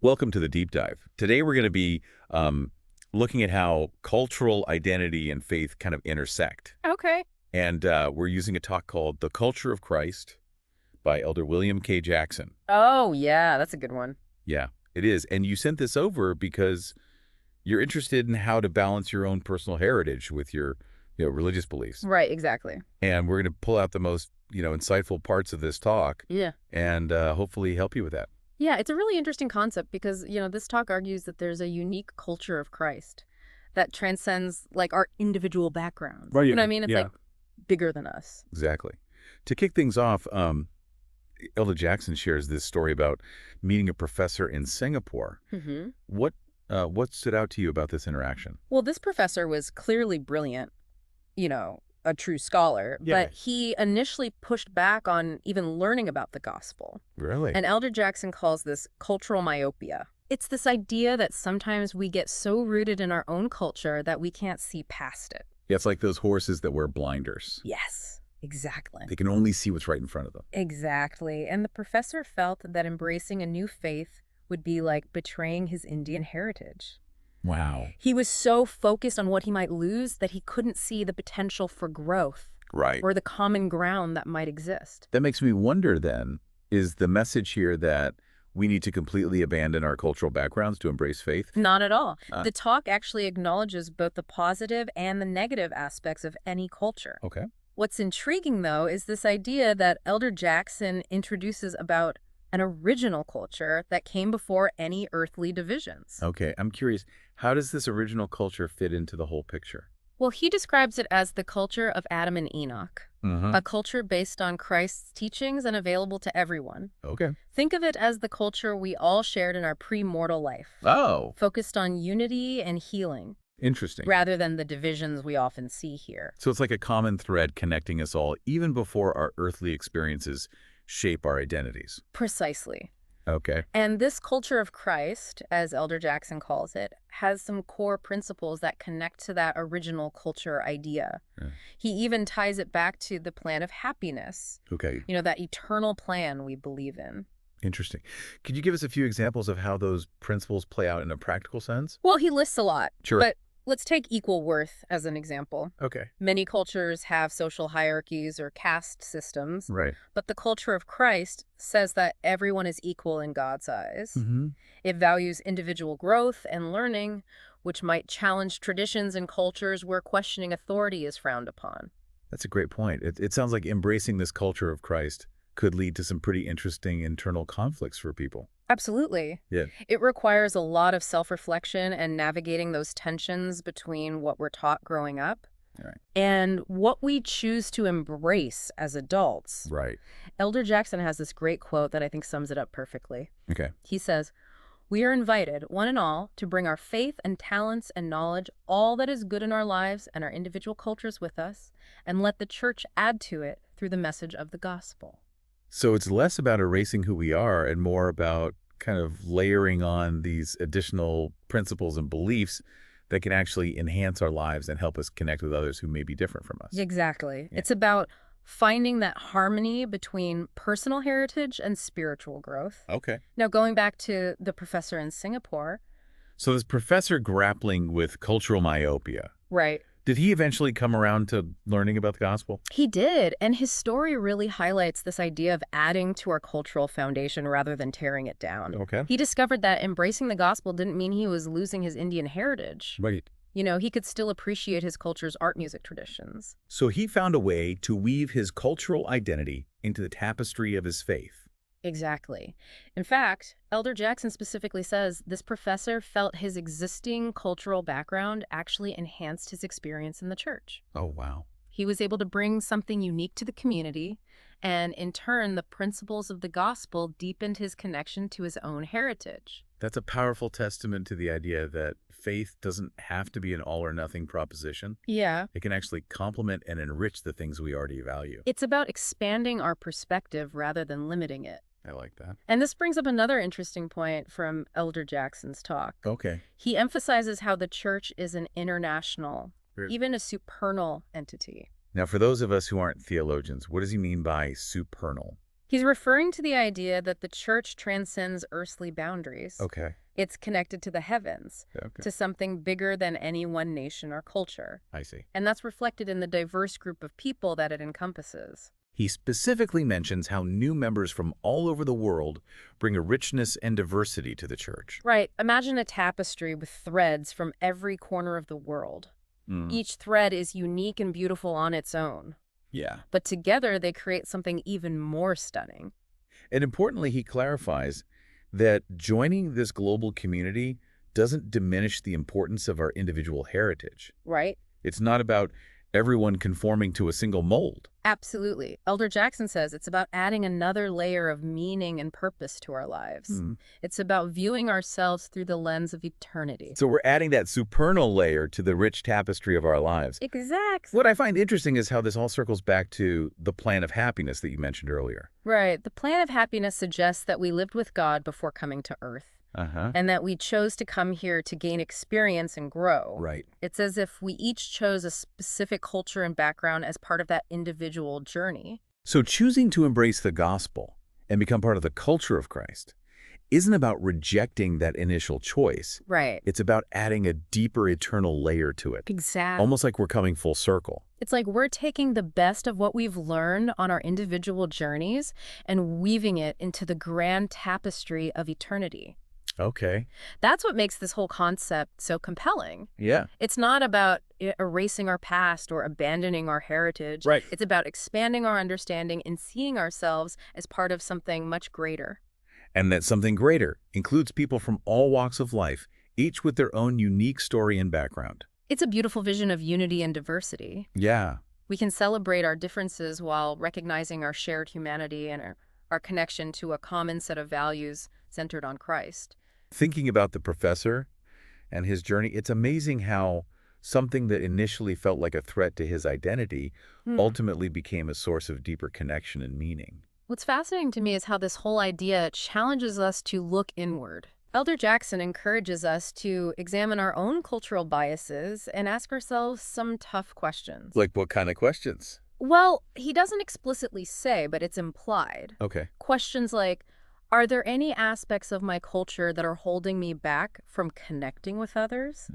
Welcome to the deep dive. Today we're going to be looking at how cultural identity and faith kind of intersect. Okay. And we're using a talk called The Culture of Christ by Elder William K. Jackson. Oh, yeah, that's a good one. Yeah, it is. And you sent this over because you're interested in how to balance your own personal heritage with your religious beliefs. Right, exactly. And we're going to pull out the most insightful parts of this talk Yeah. and hopefully help you with that. Yeah, it's a really interesting concept because, this talk argues that there's a unique culture of Christ that transcends like our individual backgrounds. Right, You know what I mean? It's yeah. like bigger than us. Exactly. To kick things off, Elder Jackson shares this story about meeting a professor in Singapore. hmm What stood out to you about this interaction? Well, this professor was clearly brilliant, a true scholar, Yeah. but he initially pushed back on even learning about the gospel. Really? And Elder Jackson calls this cultural myopia. It's this idea that sometimes we get so rooted in our own culture that we can't see past it. Yeah, it's like those horses that wear blinders. Yes, exactly. They can only see what's right in front of them. Exactly. And the professor felt that embracing a new faith would be like betraying his Indian heritage. Wow. He was so focused on what he might lose that he couldn't see the potential for growth Right. or the common ground that might exist. That makes me wonder then, is the message here that we need to completely abandon our cultural backgrounds to embrace faith? Not at all. Uh. The talk actually acknowledges both the positive and the negative aspects of any culture. Okay. What's intriguing, though, is this idea that Elder Jackson introduces about an original culture that came before any earthly divisions. Okay, I'm curious, how does this original culture fit into the whole picture? Well, he describes it as the culture of Adam and Enoch, Mm-hmm. a culture based on Christ's teachings and available to everyone. Okay. Think of it as the culture we all shared in our pre-mortal life, Oh, focused on unity and healing, interesting. rather than the divisions we often see here. So it's like a common thread connecting us all, even before our earthly experiences shape our identities. Precisely. Okay. And this culture of Christ, as Elder Jackson calls it, has some core principles that connect to that original culture idea. Yeah. He even ties it back to the plan of happiness, Okay. that eternal plan we believe in. Interesting. Could you give us a few examples of how those principles play out in a practical sense? Well, he lists a lot, Sure. but let's take equal worth as an example. Okay. Many cultures have social hierarchies or caste systems, Right. but the culture of Christ says that everyone is equal in God's eyes. Mm-hmm. It values individual growth and learning, which might challenge traditions and cultures where questioning authority is frowned upon. That's a great point. It sounds like embracing this culture of Christ could lead to some pretty interesting internal conflicts for people. Absolutely. Yeah. It requires a lot of self-reflection and navigating those tensions between what we're taught growing up All right. and what we choose to embrace as adults. Right. Elder Jackson has this great quote that I think sums it up perfectly. Okay. He says, "We are invited, one and all, to bring our faith and talents and knowledge, all that is good in our lives and our individual cultures with us, and let the church add to it through the message of the gospel." So it's less about erasing who we are and more about kind of layering on these additional principles and beliefs that can actually enhance our lives and help us connect with others who may be different from us. Exactly. Yeah. It's about finding that harmony between personal heritage and spiritual growth. Okay. Now, going back to the professor in Singapore, So this professor grappling with cultural myopia, right, did he eventually come around to learning about the gospel? he did, and his story really highlights this idea of adding to our cultural foundation rather than tearing it down. Okay. He discovered that embracing the gospel didn't mean he was losing his Indian heritage. Right. He could still appreciate his culture's art music traditions. So he found a way to weave his cultural identity into the tapestry of his faith. Exactly. In fact, Elder Jackson specifically says this professor felt his existing cultural background actually enhanced his experience in the church. Oh, wow. He was able to bring something unique to the community, and in turn, the principles of the gospel deepened his connection to his own heritage. That's a powerful testament to the idea that faith doesn't have to be an all or nothing proposition. Yeah. It can actually complement and enrich the things we already value. It's about expanding our perspective rather than limiting it. I like that. And this brings up another interesting point from Elder Jackson's talk. Okay. He emphasizes how the church is an international, Sure. even a supernal entity. Now, for those of us who aren't theologians, what does he mean by supernal? He's referring to the idea that the church transcends earthly boundaries. Okay. It's connected to the heavens, Okay. to something bigger than any one nation or culture. I see. And that's reflected in the diverse group of people that it encompasses. He specifically mentions how new members from all over the world bring a richness and diversity to the church. Right. Imagine a tapestry with threads from every corner of the world. Mm. Each thread is unique and beautiful on its own, Yeah. but together they create something even more stunning. And importantly, he clarifies that joining this global community doesn't diminish the importance of our individual heritage. Right? It's not about everyone conforming to a single mold. Absolutely. Elder Jackson says it's about adding another layer of meaning and purpose to our lives. Mm. It's about viewing ourselves through the lens of eternity. So we're adding that supernal layer to the rich tapestry of our lives. Exactly. What I find interesting is how this all circles back to the plan of happiness that you mentioned earlier. Right. The plan of happiness suggests that we lived with God before coming to earth, Uh-huh. and that we chose to come here to gain experience and grow. Right. It's as if we each chose a specific culture and background as part of that individual journey. So choosing to embrace the gospel and become part of the culture of Christ isn't about rejecting that initial choice. Right. It's about adding a deeper eternal layer to it. Exactly. Almost like we're coming full circle. It's like we're taking the best of what we've learned on our individual journeys and weaving it into the grand tapestry of eternity. Okay. That's what makes this whole concept so compelling. Yeah. It's not about erasing our past or abandoning our heritage. Right. It's about expanding our understanding and seeing ourselves as part of something much greater. And that something greater includes people from all walks of life, each with their own unique story and background. It's a beautiful vision of unity and diversity. Yeah. We can celebrate our differences while recognizing our shared humanity and our connection to a common set of values centered on Christ. Thinking about the professor and his journey, it's amazing how something that initially felt like a threat to his identity ultimately became a source of deeper connection and meaning. What's fascinating to me is how this whole idea challenges us to look inward. Elder Jackson encourages us to examine our own cultural biases and ask ourselves some tough questions. Like what kind of questions? Well, he doesn't explicitly say, but it's implied. Okay. Questions like, are there any aspects of my culture that are holding me back from connecting with others?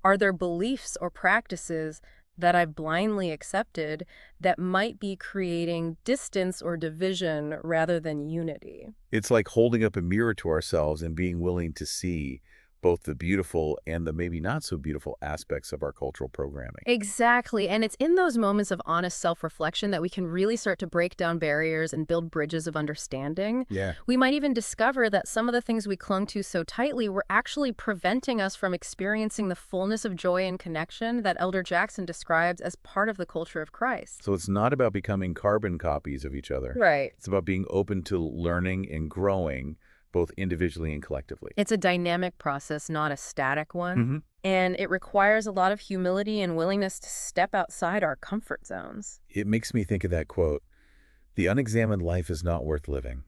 Are there beliefs or practices that I've blindly accepted that might be creating distance or division rather than unity? It's like holding up a mirror to ourselves and being willing to see both the beautiful and the maybe not so beautiful aspects of our cultural programming. Exactly. And it's in those moments of honest self-reflection that we can really start to break down barriers and build bridges of understanding. Yeah. We might even discover that some of the things we clung to so tightly were actually preventing us from experiencing the fullness of joy and connection that Elder Jackson describes as part of the culture of Christ. So it's not about becoming carbon copies of each other. Right. It's about being open to learning and growing both individually and collectively. It's a dynamic process, not a static one. And it requires a lot of humility and willingness to step outside our comfort zones. It makes me think of that quote, "The unexamined life is not worth living."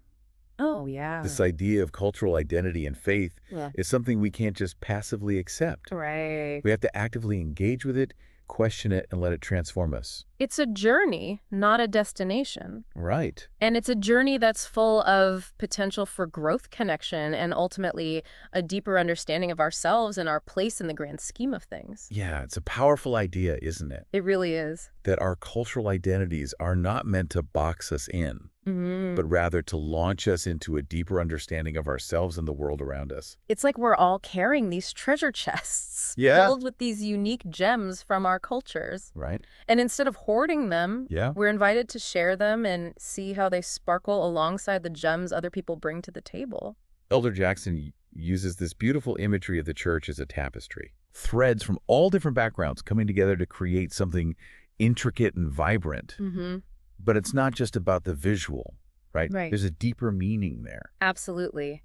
Oh, yeah. This idea of cultural identity and faith Yeah. is something we can't just passively accept. Right. We have to actively engage with it, question it, and let it transform us. It's a journey, not a destination. Right. And it's a journey that's full of potential for growth, connection, and ultimately a deeper understanding of ourselves and our place in the grand scheme of things. Yeah, it's a powerful idea, isn't it? It really is. That our cultural identities are not meant to box us in, but rather to launch us into a deeper understanding of ourselves and the world around us. It's like we're all carrying these treasure chests filled with these unique gems from our cultures. Right. And instead of hoarding them, Yeah. we're invited to share them and see how they sparkle alongside the gems other people bring to the table. Elder Jackson uses this beautiful imagery of the church as a tapestry. Threads from all different backgrounds coming together to create something intricate and vibrant. But it's not just about the visual, right? Right. There's a deeper meaning there. Absolutely.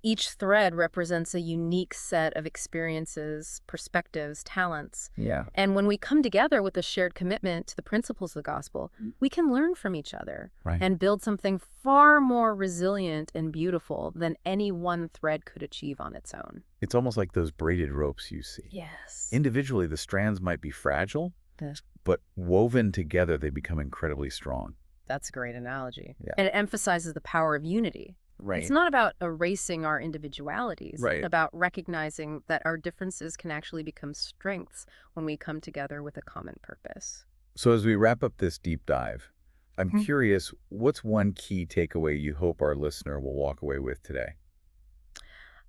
Each thread represents a unique set of experiences, perspectives, talents. Yeah. And when we come together with a shared commitment to the principles of the gospel, we can learn from each other Right. and build something far more resilient and beautiful than any one thread could achieve on its own. It's almost like those braided ropes you see. Yes. Individually, the strands might be fragile, The- but woven together, they become incredibly strong. That's a great analogy. Yeah. And it emphasizes the power of unity. Right. It's not about erasing our individualities, Right. about recognizing that our differences can actually become strengths when we come together with a common purpose. So as we wrap up this deep dive, I'm curious, what's one key takeaway you hope our listener will walk away with today?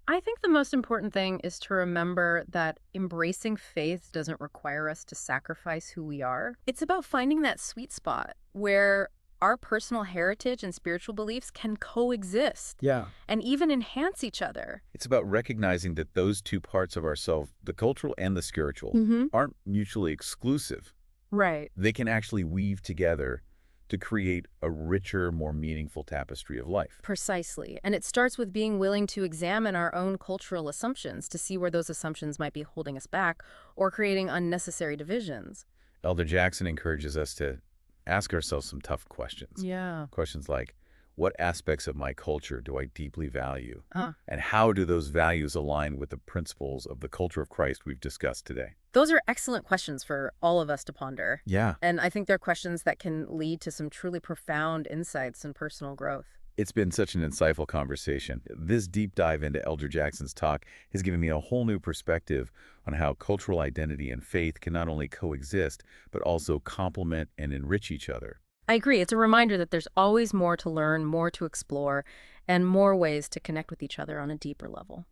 I think the most important thing is to remember that embracing faith doesn't require us to sacrifice who we are. It's about finding that sweet spot where our personal heritage and spiritual beliefs can coexist Yeah. and even enhance each other. It's about recognizing that those two parts of ourselves, the cultural and the spiritual, aren't mutually exclusive. Right. They can actually weave together to create a richer, more meaningful tapestry of life. Precisely. And it starts with being willing to examine our own cultural assumptions to see where those assumptions might be holding us back or creating unnecessary divisions. Elder Jackson encourages us to ask ourselves some tough questions. Yeah. Questions like, what aspects of my culture do I deeply value? Uh, And how do those values align with the principles of the culture of Christ we've discussed today? Those are excellent questions for all of us to ponder. Yeah. And I think they're questions that can lead to some truly profound insights and personal growth. It's been such an insightful conversation. This deep dive into Elder Jackson's talk has given me a whole new perspective on how cultural identity and faith can not only coexist, but also complement and enrich each other. I agree. It's a reminder that there's always more to learn, more to explore, and more ways to connect with each other on a deeper level.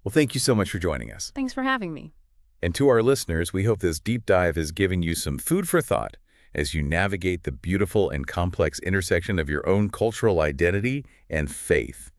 Well, thank you so much for joining us. Thanks for having me. And to our listeners, we hope this deep dive has given you some food for thought as you navigate the beautiful and complex intersection of your own cultural identity and faith.